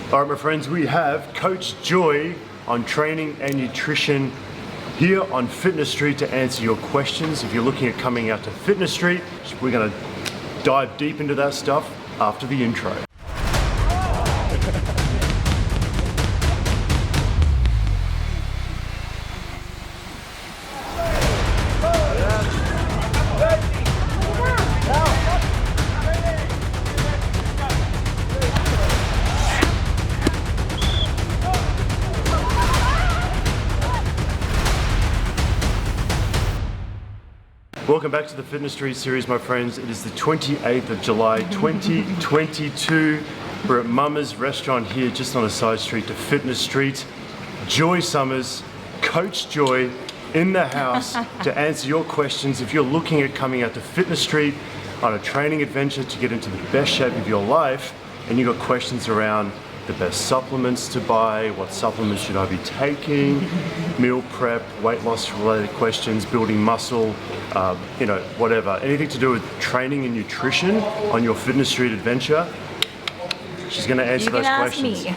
All right, my friends, we have Coach Joy on training and nutrition here on Fitness Street to answer your questions. If you're looking at coming out to Fitness Street, we're gonna dive deep into that stuff after the intro. Welcome back to the Fitness Street series, my friends. It is the 28th of July, 2022. We're at Mama's restaurant here, just on a side street to Fitness Street. Joy Summers, Coach Joy, in the house to answer your questions. If you're looking at coming out to Fitness Street on a training adventure to get into the best shape of your life, and you've got questions around the best supplements to buy, what supplements should I be taking, meal prep, weight loss related questions, building muscle, whatever. Anything to do with training and nutrition on your Fitness Street adventure, she's gonna answer those questions.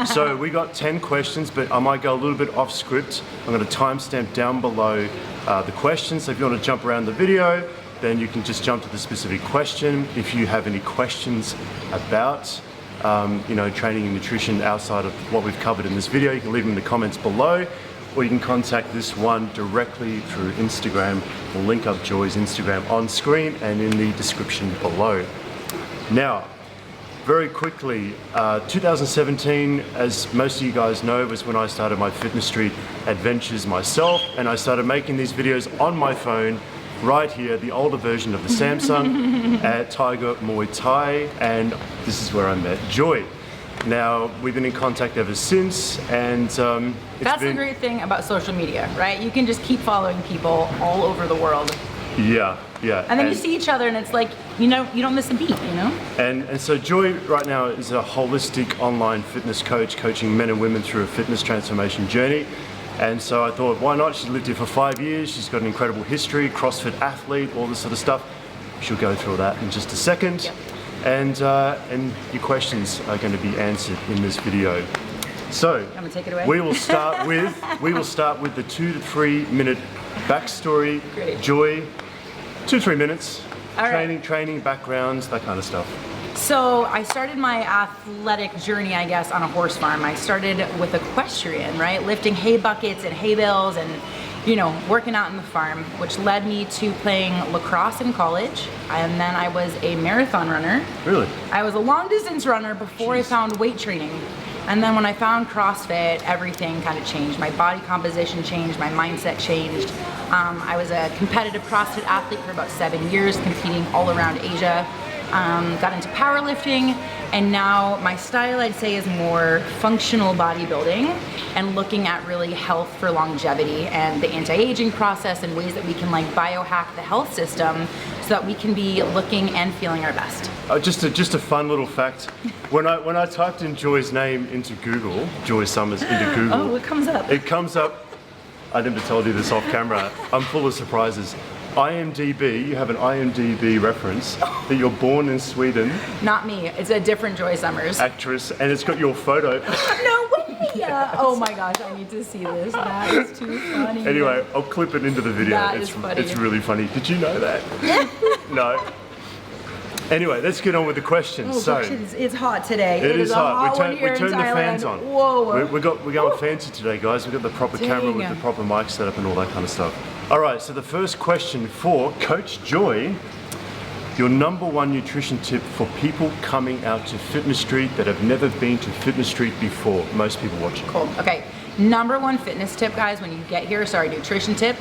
So we got 10 questions, but I might go a little bit off script. I'm gonna timestamp down below the questions. So if you wanna jump around the video, then you can just jump to the specific question. If you have any questions about training and nutrition outside of what we've covered in this video, you can leave them in the comments below, or you can contact this one directly through Instagram. We'll link up Joy's Instagram on screen and in the description below. Now, very quickly, 2017, as most of you guys know, was when I started my Fitness Street adventures myself, and I started making these videos on my phone right here, the older version of the Samsung at Tiger Muay Thai, and this is where I met Joy. Now, we've been in contact ever since, and that's the great thing about social media, right? You can just keep following people all over the world. Yeah. And then you see each other and it's like, you don't miss a beat, And so Joy right now is a holistic online fitness coach, coaching men and women through a fitness transformation journey. And so I thought, why not? She's lived here for 5 years. She's got an incredible history, CrossFit athlete, all this sort of stuff. She'll go through all that in just a second. Yep. And your questions are going to be answered in this video. So I'm gonna take it away. we will start with the 2 to 3 minute backstory. Great. Joy, 2 to 3 minutes. All right. Training, backgrounds, that kind of stuff. So I started my athletic journey, I guess, on a horse farm. I started with equestrian, right? Lifting hay buckets and hay bales and, working out in the farm, which led me to playing lacrosse in college. And then I was a marathon runner. Really? I was a long distance runner before I found weight training. And then when I found CrossFit, everything kind of changed. My body composition changed, my mindset changed. I was a competitive CrossFit athlete for about 7 years, competing all around Asia. Got into powerlifting, and now my style, I'd say, is more functional bodybuilding and looking at really health for longevity and the anti-aging process and ways that we can biohack the health system so that we can be looking and feeling our best. Just a fun little fact. When I typed in Joy's name into Google, Joy Summers into Google. Oh, what comes up? It comes up, I never told you this off camera, I'm full of surprises. IMDb, you have an IMDb reference that you're born in Sweden. Not me, it's a different Joy Summers. Actress, and it's got your photo. No way! Yes. Oh my gosh, I need to see this. That is too funny. Anyway, I'll clip it into the video. That is funny. It's really funny. Did you know that? No. Anyway, let's get on with the questions. Oh, so it's hot today. It is hot. We turn turned the fans on. Whoa. We're going fancy today, guys. We've got the proper camera with the proper mic set up and all that kind of stuff. All right, so the first question for Coach Joy, your #1 nutrition tip for people coming out to Fitness Street that have never been to Fitness Street before. Most people watching. Cool, okay. #1 fitness tip, guys, when you get here, nutrition tip,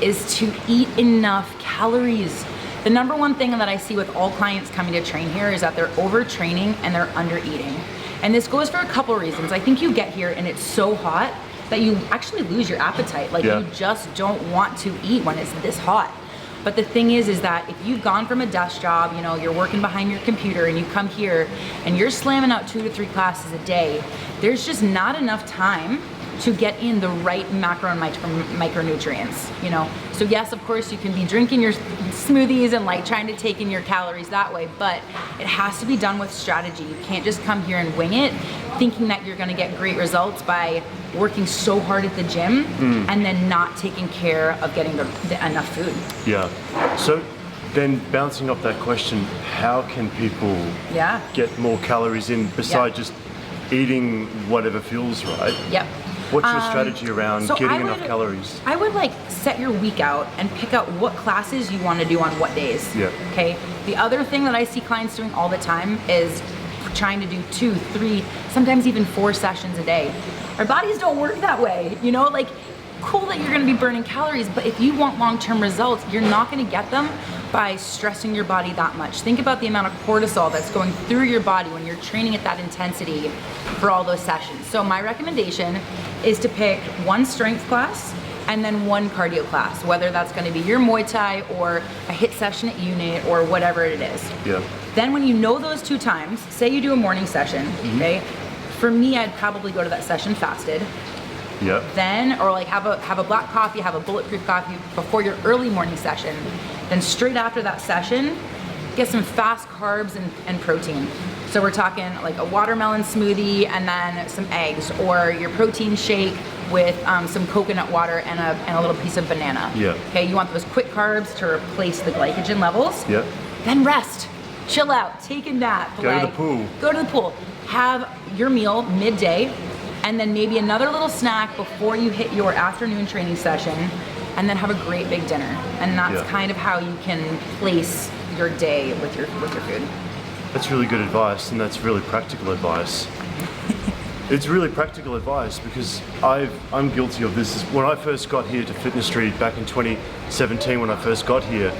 is to eat enough calories. The #1 thing that I see with all clients coming to train here is that they're overtraining and they're under eating. And this goes for a couple reasons. I think you get here and it's so hot that you actually lose your appetite. You just don't want to eat when it's this hot. But the thing is that if you've gone from a desk job, you're working behind your computer and you come here and you're slamming out 2 to 3 classes a day, there's just not enough time to get in the right macro and micronutrients, you know? So yes, of course, you can be drinking your smoothies and like trying to take in your calories that way, but it has to be done with strategy. You can't just come here and wing it, thinking that you're gonna get great results by working so hard at the gym and then not taking care of getting enough food. Yeah. So then bouncing off that question, how can people get more calories in besides just eating whatever feels right? Yep. What's your strategy around getting enough calories? I would like set your week out and pick out what classes you want to do on what days. Yeah. Okay. The other thing that I see clients doing all the time is trying to do 2, 3, sometimes even 4 sessions a day. Our bodies don't work that way, you know, like cool that you're gonna be burning calories, but if you want long-term results, you're not gonna get them by stressing your body that much. Think about the amount of cortisol that's going through your body when you're training at that intensity for all those sessions. So my recommendation is to pick 1 strength class and then 1 cardio class, whether that's gonna be your Muay Thai or a HIIT session at unit or whatever it is. Yeah. Then when you know those 2 times, say you do a morning session, okay? For me, I'd probably go to that session fasted. Yep. Then, or like have a black coffee, have a bulletproof coffee before your early morning session. Then straight after that session, get some fast carbs and protein. So we're talking like a watermelon smoothie and then some eggs, or your protein shake with some coconut water and a little piece of banana. Yeah. Okay, you want those quick carbs to replace the glycogen levels. Yep. Then rest, chill out, take a nap. Go to the pool. Go to the pool. Have your meal midday, and then maybe another little snack before you hit your afternoon training session, and then have a great big dinner. And that's kind of how you can place your day with your food. That's really good advice, and that's really practical advice. It's really practical advice because I'm guilty of this. When I first got here to Fitness Street back in 2017, when I first got here,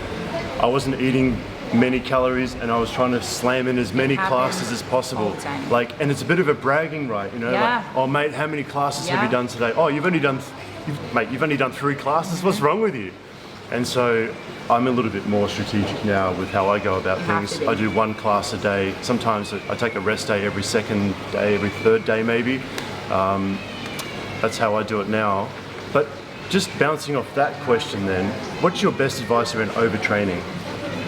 I wasn't eating many calories and I was trying to slam in as many classes as possible. All the time. Like, and it's a bit of a bragging right, you know? Yeah. Like, oh mate, how many classes have you done today? Oh, you've only done 3 classes? What's wrong with you? And so I'm a little bit more strategic now with how I go about things. I do 1 class a day. Sometimes I take a rest day every 2nd day, every 3rd day maybe. That's how I do it now. But just bouncing off that question then, what's your best advice around overtraining?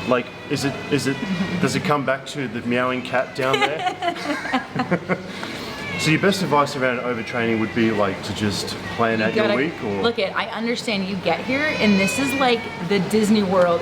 Like, does it come back to the meowing cat down there? So your best advice around overtraining would be like to just plan out your week, or look at. I understand you get here, and this is like the Disney World.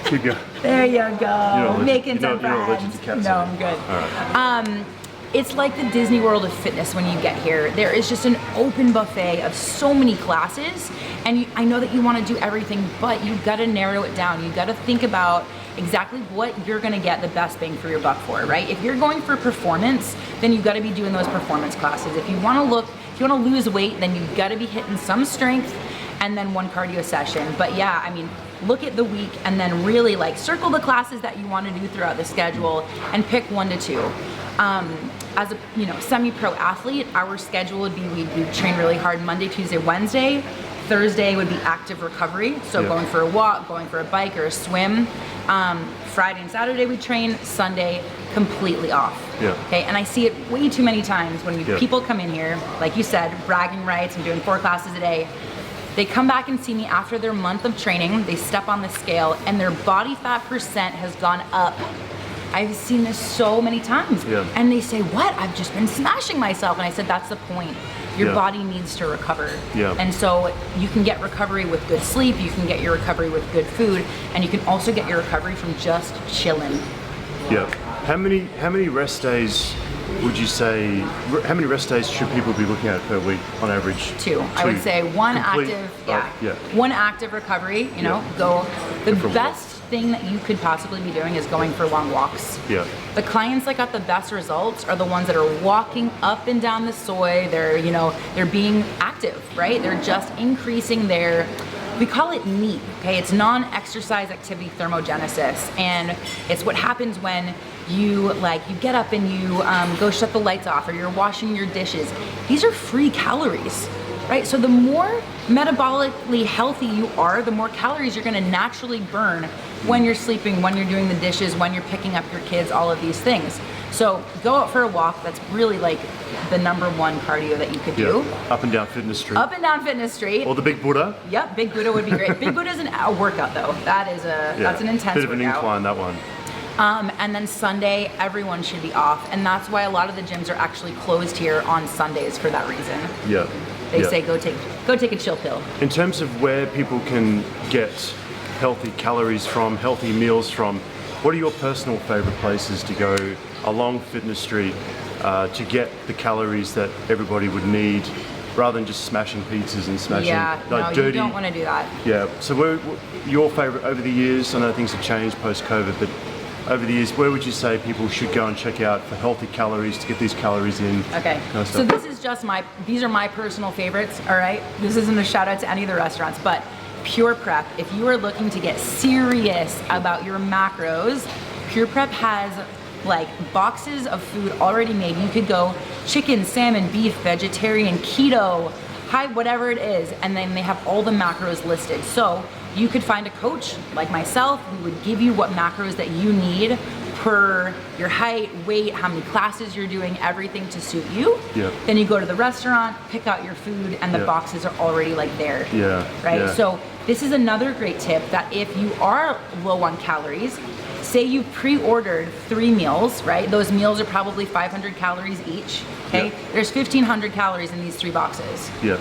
Keep going. There you go. Making some you're not allergic to friends. cats. No, I'm good. All right. It's like the Disney World of fitness when you get here. There is just an open buffet of so many classes, and I know that you want to do everything, but you got to narrow it down. You got to think about exactly what you're going to get the best bang for your buck for, right? If you're going for performance, then you got to be doing those performance classes. If you want to lose weight, then you got to be hitting some strength and then 1 cardio session. But yeah, I mean, look at the week and then really like circle the classes that you want to do throughout the schedule and pick 1 to 2. As a semi-pro athlete, our schedule would be we'd train really hard Monday, Tuesday, Wednesday. Thursday would be active recovery, so going for a walk, going for a bike or a swim. Friday and Saturday we train. Sunday completely off. Okay, and I see it way too many times when people come in here, like you said, bragging rights. I'm doing 4 classes a day. They come back and see me after their month of training. They step on the scale and their body fat percent has gone up. I've seen this so many times. And they say, what? I've just been smashing myself. And I said, that's the point. Your body needs to recover. And so you can get recovery with good sleep, you can get your recovery with good food, and you can also get your recovery from just chilling. How many rest days would you say, how many rest days should people be looking at per week on average? 2. I would say 1 complete, active, 1 active recovery, go. The best thing that you could possibly be doing is going for long walks. The clients that got the best results are the ones that are walking up and down the soy. They're being active, right? They're just increasing their, we call it NEAT, okay? It's non-exercise activity thermogenesis, and it's what happens when you get up and you go shut the lights off, or you're washing your dishes. These are free calories, right? So the more metabolically healthy you are, the more calories you're gonna naturally burn when you're sleeping, when you're doing the dishes, when you're picking up your kids, all of these things. So go out for a walk. That's really like the #1 cardio that you could do. Up and down Fitness Street. Up and down Fitness Street. Or the Big Buddha. Yep, Big Buddha would be great. Big Buddha is a workout though. That's an intense bit of an workout. incline, that one. And then Sunday, everyone should be off. And that's why a lot of the gyms are actually closed here on Sundays for that reason. Yeah. They say go take a chill pill. In terms of where people can get healthy calories from, healthy meals from, what are your personal favorite places to go along Fitness Street to get the calories that everybody would need, rather than just smashing pizzas and smashing no, dirty? You don't want to do that. Yeah. So your favorite over the years? I know things have changed post-COVID, but over the years, where would you say people should go and check out for healthy calories to get these calories in? Okay. So this is just these are my personal favorites. All right. This isn't a shout out to any of the restaurants, but Pure Prep. If you are looking to get serious about your macros, Pure Prep has like boxes of food already made. You could go chicken, salmon, beef, vegetarian, keto, high, whatever it is, and then they have all the macros listed. So you could find a coach like myself who would give you what macros that you need per your height, weight, how many classes you're doing, everything to suit you. Yeah. Then you go to the restaurant, pick out your food, and the boxes are already like there. Yeah. Right? Yeah. So this is another great tip that if you are low on calories, say you pre-ordered 3 meals, right? Those meals are probably 500 calories each, okay? Yeah. There's 1,500 calories in these 3 boxes. Yeah.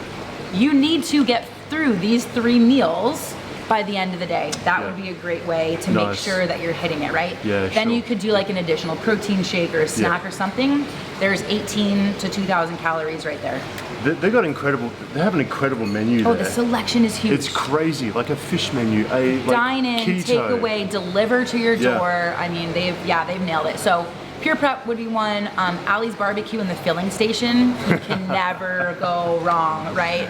You need to get through these 3 meals by the end of the day. That would be a great way to make sure that you're hitting it, right? Yeah, then you could do like an additional protein shake or a snack or something. There's 18 to 2,000 calories right there. They have an incredible menu there. Oh, the selection is huge. It's crazy, like a fish menu, Dine in, keto. take away, deliver to your door. I mean, they've nailed it. So Pure Prep would be one. Ali's Barbecue in the filling station, you can never go wrong, right?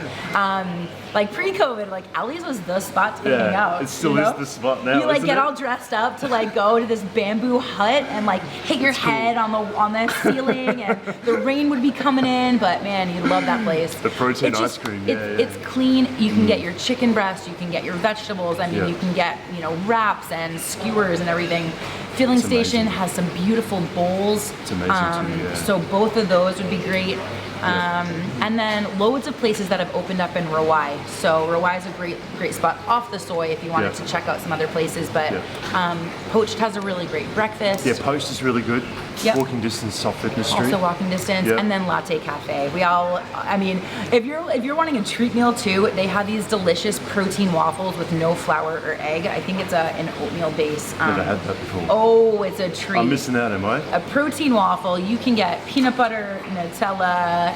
Like pre-COVID, like Ali's was the spot to hang out. It still is the spot now. You like isn't get it? all dressed up to like go to this bamboo hut and like hit your head on the ceiling, and the rain would be coming in. But man, you'd love that place. The protein ice cream. It's clean. You can get your chicken breast. You can get your vegetables. I mean, you can get wraps and skewers and everything. Filling station has some beautiful bowls. It's amazing too, So both of those would be great. And then loads of places that have opened up in Rawai. So Rawai is a great spot off the soy if you wanted to check out some other places. But Poached has a really great breakfast. Yeah, Poached is really good. Yep. Walking distance off Fitness Street. Also walking distance, and then Latte Cafe. I mean, if you're wanting a treat meal too, they have these delicious protein waffles with no flour or egg. I think it's an oatmeal base. Never had that before. Oh, it's a treat. I'm missing out, am I? A protein waffle. You can get peanut butter, Nutella.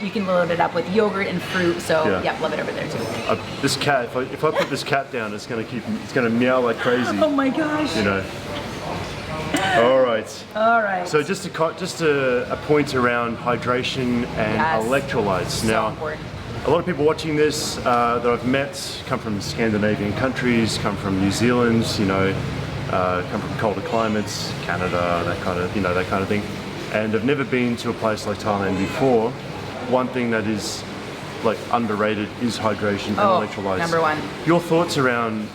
You can load it up with yogurt and fruit. So love it over there too. This cat, if I put this cat down, it's gonna meow like crazy. Oh my gosh. You know. All right. All right. So just a point around hydration and electrolytes. So now, important. a lot of people watching this that I've met come from Scandinavian countries, come from New Zealand, come from colder climates, Canada, that kind of thing, and have never been to a place like Thailand before. One thing that is like underrated is hydration and electrolytes. #1. Your thoughts around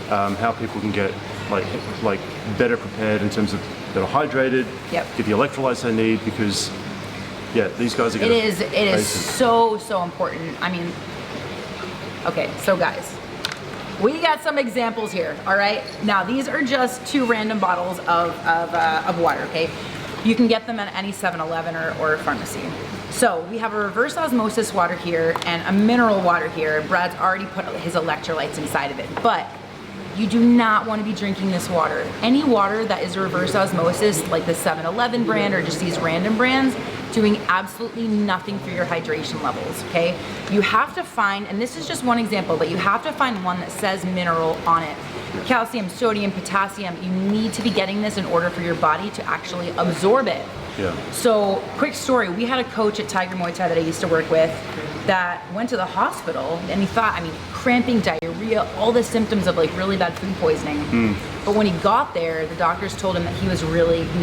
how people can get like better prepared in terms of they're hydrated, get the electrolytes they need, because these guys are going to. It is so important. I mean, okay, so guys, we got some examples here. All right, now these are just 2 random bottles of water. Okay, you can get them at any 7-Eleven or pharmacy. So we have a reverse osmosis water here and a mineral water here. Brad's already put his electrolytes inside of it, but you do not want to be drinking this water. Any water that is reverse osmosis, like the 7-Eleven brand or just these random brands, doing absolutely nothing for your hydration levels, okay? You have to find, and this is just one example, but you have to find one that says mineral on it. Calcium, sodium, potassium, you need to be getting this in order for your body to actually absorb it. Yeah. So, quick story, we had a coach at Tiger Muay Thai that I used to work with that went to the hospital, and he thought, cramping, diarrhea, all the symptoms of like really bad food poisoning. But when he got there, the doctors told him that he was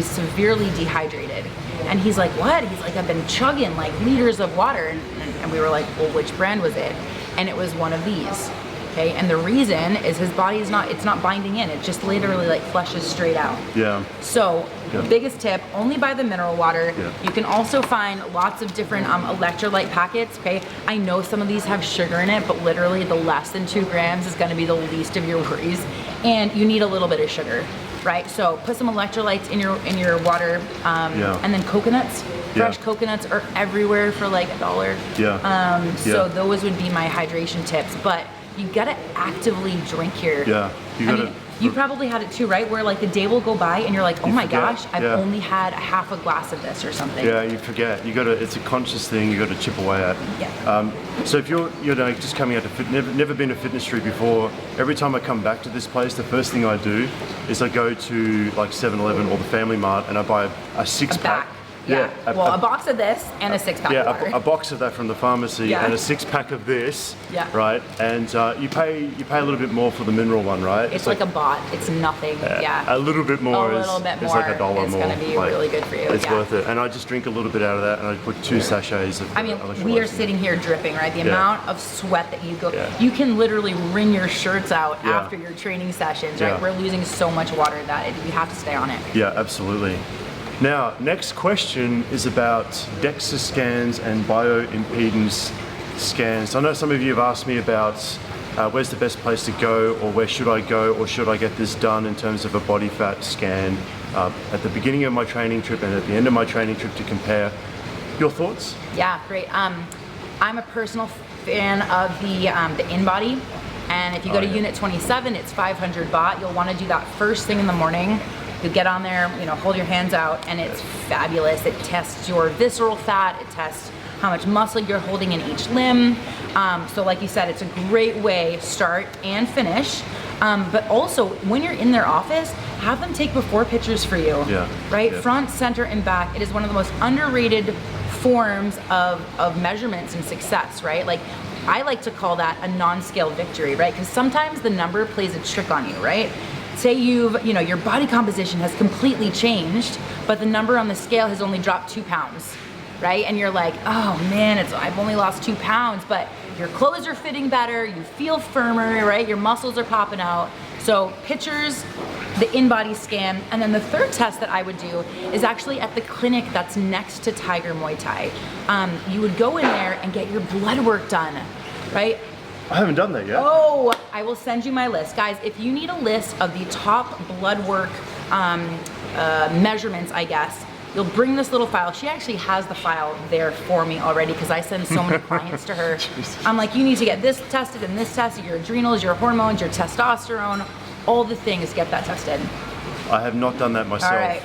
severely dehydrated. And he's like, what? He's like, I've been chugging like liters of water. And we were like, well, which brand was it? And it was one of these. okay? And the reason is his body is it's not binding in. It just literally like flushes straight out. Yeah. So biggest tip, only buy the mineral water. Yeah. You can also find lots of different electrolyte packets, okay? I know some of these have sugar in it, but literally the less than 2 grams is gonna be the least of your worries. And you need a little bit of sugar, right? So put some electrolytes in your water, and then coconuts. Fresh coconuts are everywhere for like $1. So those would be my hydration tips, but you gotta actively drink here. You probably had it too, right? Where like the day will go by and you're like, oh my gosh, I've only had half a glass of this or something. Yeah, you forget. It's a conscious thing you got to chip away at. Yeah. So if you're like just coming out to never been to Fitness Street before, every time I come back to this place, the first thing I do is I go to like 7-Eleven or the Family Mart and I buy a 6-pack. A box of this and a 6-pack of water. A box of that from the pharmacy and a 6-pack of this. Right, and you pay a little bit more for the mineral one, right? It's like a bot. It's nothing. A little bit more is like $1 more. It's gonna be really good for you. It's worth it. And I just drink a little bit out of that, and I put 2 sachets of. I mean, we are sitting here dripping, right? The amount of sweat that you go. You can literally wring your shirts out after your training sessions, right? We're losing so much water that you have to stay on it. Yeah, absolutely. Now, next question is about DEXA scans and bioimpedance scans. I know some of you have asked me about where's the best place to go, or where should I go, or should I get this done in terms of a body fat scan at the beginning of my training trip and at the end of my training trip to compare. Your thoughts? Yeah, great. I'm a personal fan of the InBody. And if you go to Unit 27, it's 500 baht. You'll want to do that first thing in the morning. You get on there, hold your hands out, and it's fabulous. It tests your visceral fat. It tests how much muscle you're holding in each limb. So like you said, it's a great way start and finish. But also, when you're in their office, have them take before pictures for you. Right? Front, center, and back. It is one of the most underrated forms of measurements and success, right? Like, I like to call that a non-scale victory, right? Because sometimes the number plays a trick on you, right? Say your body composition has completely changed, but the number on the scale has only dropped 2 pounds, right? And you're like, oh man, I've only lost 2 pounds, but your clothes are fitting better, you feel firmer, right? Your muscles are popping out. So pictures, the InBody scan, and then the third test that I would do is actually at the clinic that's next to Tiger Muay Thai. You would go in there and get your blood work done, right? I haven't done that yet. Oh, I will send you my list. Guys, if you need a list of the top blood work measurements, I guess, you'll bring this little file. She actually has the file there for me already because I send so many clients to her. I'm like, you need to get this tested and this tested, your adrenals, your hormones, your testosterone, all the things, get that tested. I have not done that myself. All right.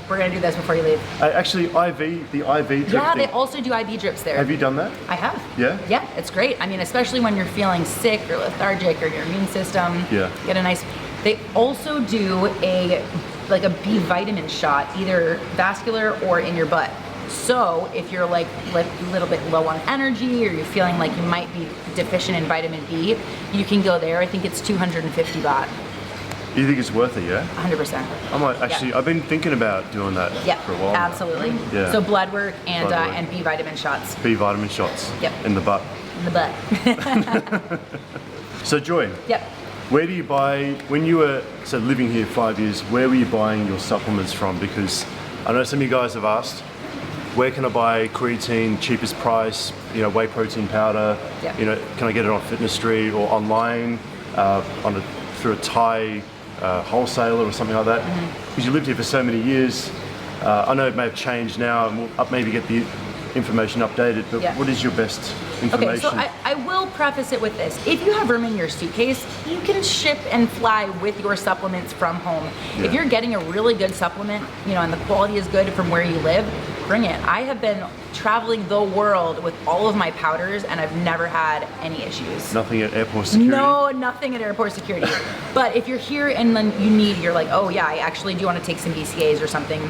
We're gonna do this before you leave. Actually, the IV drip Yeah, thing. they also do IV drips there. Have you done that? I have. Yeah? Yeah, it's great. I mean, especially when you're feeling sick or lethargic or your immune system. Yeah. They also do a B vitamin shot, either vascular or in your butt. So if you're like a little bit low on energy or you're feeling like you might be deficient in vitamin B, you can go there. I think it's 250 baht. You think it's worth it, yeah? 100%. I might actually. I've been thinking about doing that for a while. Absolutely. Yeah. So blood work and B vitamin shots. B vitamin shots. In the butt. In the butt. So Joy. Yep. Where do you buy, when you were living here 5 years, where were you buying your supplements from? Because I know some of you guys have asked, where can I buy creatine, cheapest price, whey protein powder, can I get it on Fitness Street or online through a Thai wholesaler or something like that? Because you lived here for so many years. I know it may have changed now and we'll maybe get the information updated, but what is your best information? Okay, so I will preface it with this. If you have room in your suitcase, you can ship and fly with your supplements from home. If you're getting a really good supplement, and the quality is good from where you live, bring it. I have been traveling the world with all of my powders and I've never had any issues. Nothing at airport security? No, nothing at airport security. But if you're here and then you're like, oh yeah, I actually do want to take some BCAAs or something.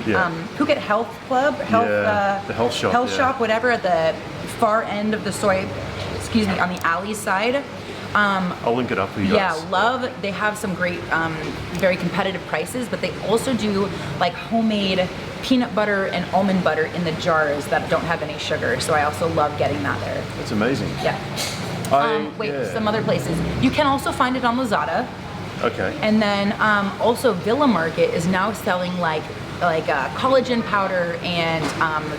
Phuket Health Club, the health shop, whatever, at the far end of the on the alley side. I'll link it up for you guys. Yeah, they have some great, very competitive prices, but they also do like homemade peanut butter and almond butter in the jars that don't have any sugar. So I also love getting that there. That's amazing. Yeah. Some other places. You can also find it on Lazada. Okay. And then also Villa Market is now selling like collagen powder and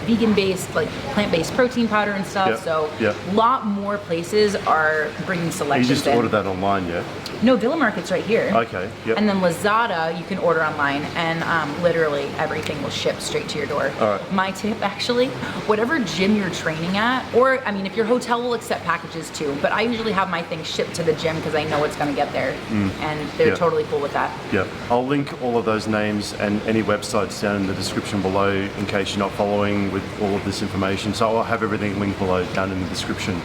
vegan-based, like plant-based protein powder and stuff. Yep. So Yep. a lot more places are bringing selections You just in. order that online, yeah? No, Villa Market's right here. Okay, yep. And then Lazada, you can order online, and literally everything will ship straight to your door. All right. My tip, actually, whatever gym you're training at, or I mean, if your hotel will accept packages too, but I usually have my things shipped to the gym because I know it's going to get there, and they're Yeah. totally cool with that. Yeah, I'll link all of those names and any websites down in the description below in case you're not following with all of this information. So I'll have everything linked below down in the description.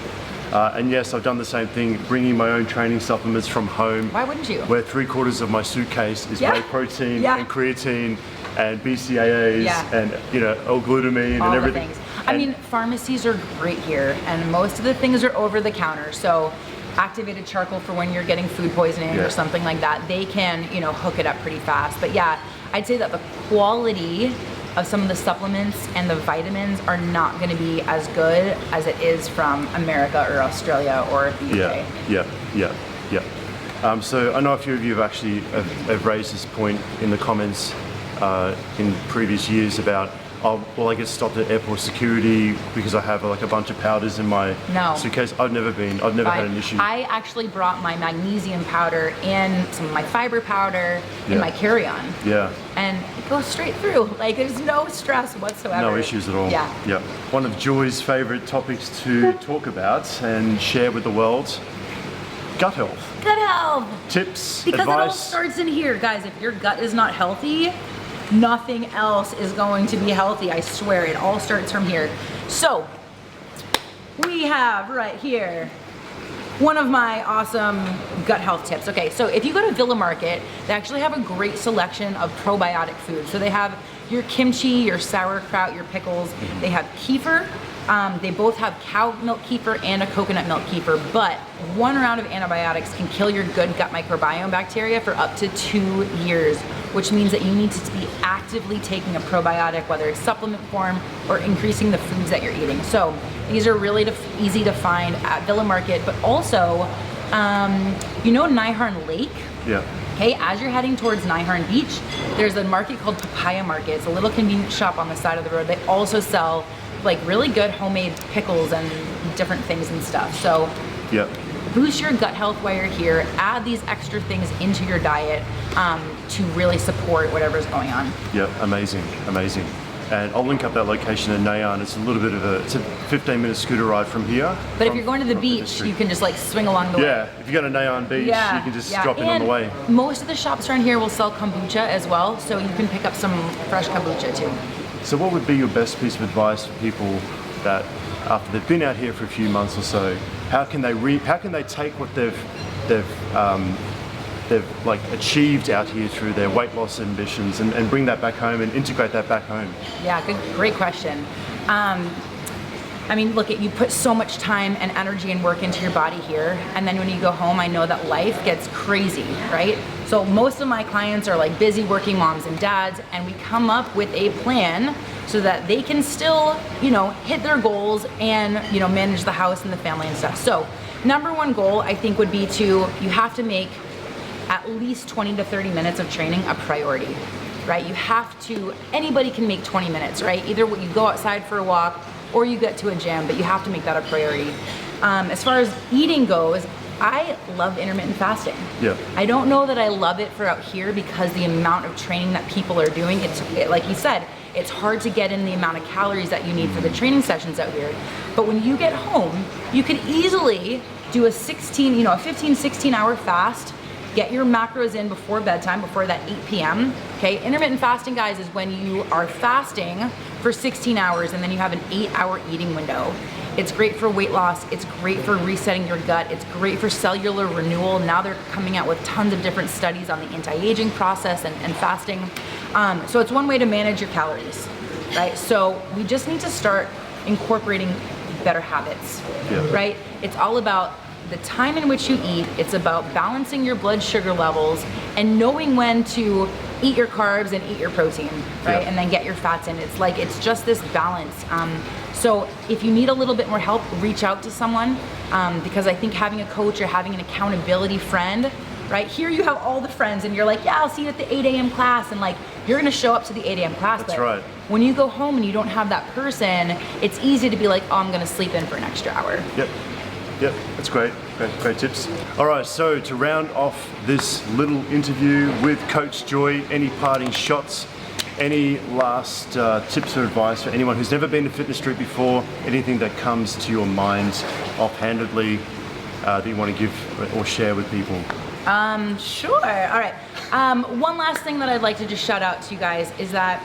And yes, I've done the same thing, bringing my own training supplements from home. Why wouldn't you? Where 3/4 of my suitcase is Yeah. whey protein Yeah. and creatine and BCAAs Yeah. and L-glutamine All and the everything. things. I mean, pharmacies are great here, and most of the things are over the counter. So activated charcoal for when you're getting food poisoning Yeah. or something like that, they can, hook it up pretty fast. But yeah, I'd say that the quality of some of the supplements and the vitamins are not going to be as good as it is from America or Australia or the UK. Yeah. So I know a few of you have actually have raised this point in the comments in previous years about, I get stopped at airport security because I have like a bunch of powders in my No. suitcase. I've never had an issue. I actually brought my magnesium powder and some of my fiber powder in Yeah. my carry-on. Yeah. And it goes straight through. Like, there's no stress whatsoever. No issues at all. Yeah. Yeah. One of Joy's favorite topics to talk about and share with the world, gut health. Gut health. Tips, Because it all advice. starts in here, guys. If your gut is not healthy, nothing else is going to be healthy. I swear, it all starts from here. So, we have right here one of my awesome gut health tips. Okay, so if you go to Villa Market, they actually have a great selection of probiotic foods. So they have your kimchi, your sauerkraut, your pickles. They have kefir. They both have cow milk kefir and a coconut milk kefir, but one round of antibiotics can kill your good gut microbiome bacteria for up to 2 years, which means that you need to be actively taking a probiotic, whether it's supplement form or increasing the foods that you're eating. So these are really easy to find at Villa Market, but also, Naiharn Lake? Yeah. Okay, as you're heading towards Naiharn Beach, there's a market called Papaya Market. It's a little convenience shop on the side of the road. They also sell like really good homemade pickles and different things and stuff. So Yeah. boost your gut health while you're here. Add these extra things into your diet to really support whatever's going on. Yeah. Amazing. And I'll link up that location in Naiharn. It's a 15-minute scooter ride from here. But if you're going to the beach, you can just like swing along the way. Yeah, if you go to Naiharn Beach, you can just drop in on the way. Most of the shops around here will sell kombucha as well, so you can pick up some fresh kombucha too. So what would be your best piece of advice for people that after they've been out here for a few months or so, how can they take what they've like achieved out here through their weight loss ambitions and bring that back home and integrate that back home? Yeah, great question. I mean, look, you put so much time and energy and work into your body here, and then when you go home, I know that life gets crazy, right? So most of my clients are like busy working moms and dads, and we come up with a plan so that they can still, hit their goals and, manage the house and the family and stuff. So number one goal, I think, would be you have to make at least 20 to 30 minutes of training a priority, right? Anybody can make 20 minutes, right? Either you go outside for a walk or you get to a gym, but you have to make that a priority. As far as eating goes, I love intermittent fasting. Yeah. I don't know that I love it for out here because the amount of training that people are doing, like you said, it's hard to get in the amount of calories that you need for the training sessions out here. But when you get home, you could easily do a 15, 16 hour fast, get your macros in before bedtime, before that 8 p.m. Okay, intermittent fasting, guys, is when you are fasting for 16 hours and then you have an 8-hour eating window. It's great for weight loss. It's great for resetting your gut. It's great for cellular renewal. Now they're coming out with tons of different studies on the anti-aging process and fasting. So it's one way to manage your calories, right? So we just need to start incorporating better habits, right? It's all about the time in which you eat. It's about balancing your blood sugar levels and knowing when to eat your carbs and eat your protein, right? Yeah. And then get your fats in. It's just this balance. So if you need a little bit more help, reach out to someone, because I think having a coach or having an accountability friend, right? Here you have all the friends and you're like, yeah, I'll see you at the 8 a.m. class, and like, you're gonna show up to the 8 a.m. class. That's but right. when you go home and you don't have that person, it's easy to be like, oh, I'm gonna sleep in for an extra hour. Yep, that's great. Great tips. All right, so to round off this little interview with Coach Joy, any parting shots, any last tips or advice for anyone who's never been to Fitness Street before, anything that comes to your mind offhandedly that you want to give or share with people? Sure, all right. One last thing that I'd like to just shout out to you guys is that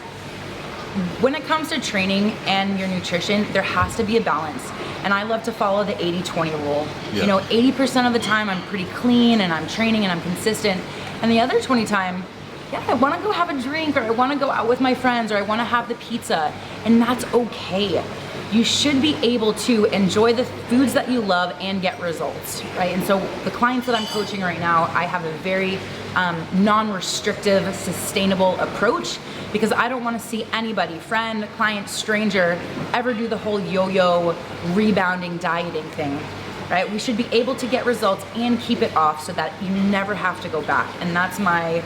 when it comes to training and your nutrition, there has to be a balance. And I love to follow the 80-20 rule. Yeah. You know, 80% of the time I'm pretty clean and I'm training and I'm consistent. And the other 20 time, yeah, I wanna go have a drink, or I wanna go out with my friends, or I wanna have the pizza. And that's okay. You should be able to enjoy the foods that you love and get results, right? And so the clients that I'm coaching right now, I have a very non-restrictive, sustainable approach, because I don't want to see anybody, friend, client, stranger, ever do the whole yo-yo rebounding dieting thing, right? We should be able to get results and keep it off so that you never have to go back. And that's my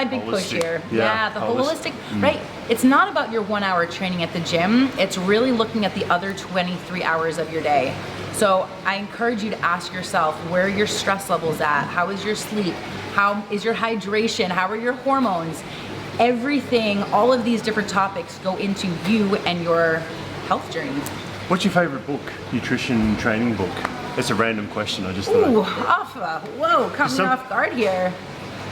big push here. Yeah, the holistic, right? It's not about your 1 hour training at the gym. It's really looking at the other 23 hours of your day. So I encourage you to ask yourself, where are your stress levels at? How is your sleep? How is your hydration? How are your hormones? Everything, all of these different topics go into you and your health journey. What's your favorite book, nutrition training book? It's a random question, I just thought. Ooh, whoa, caught me off guard here.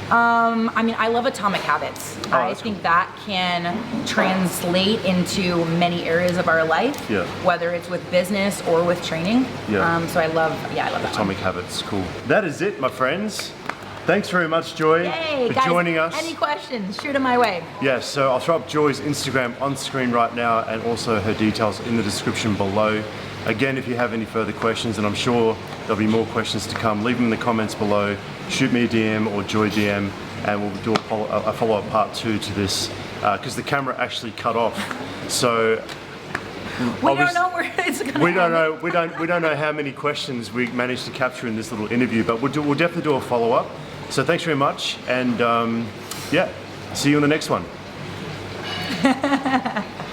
I mean, I love Atomic Habits. I think that can translate into many areas of our life, whether it's with business or with training. So I love that Atomic Habits, cool. That is it, my friends. Thanks very much, Joy, for guys, joining us. Any questions, shoot them my way. Yes, so I'll throw up Joy's Instagram on screen right now, and also her details in the description below. Again, if you have any further questions, and I'm sure there'll be more questions to come, leave them in the comments below. Shoot me a DM or Joy DM, and we'll do a follow-up part 2 to this, because the camera actually cut off. So we don't know where it's going to we don't know how many questions we managed to capture in this little interview, but we'll definitely do a follow-up. So thanks very much, and yeah, see you on the next one.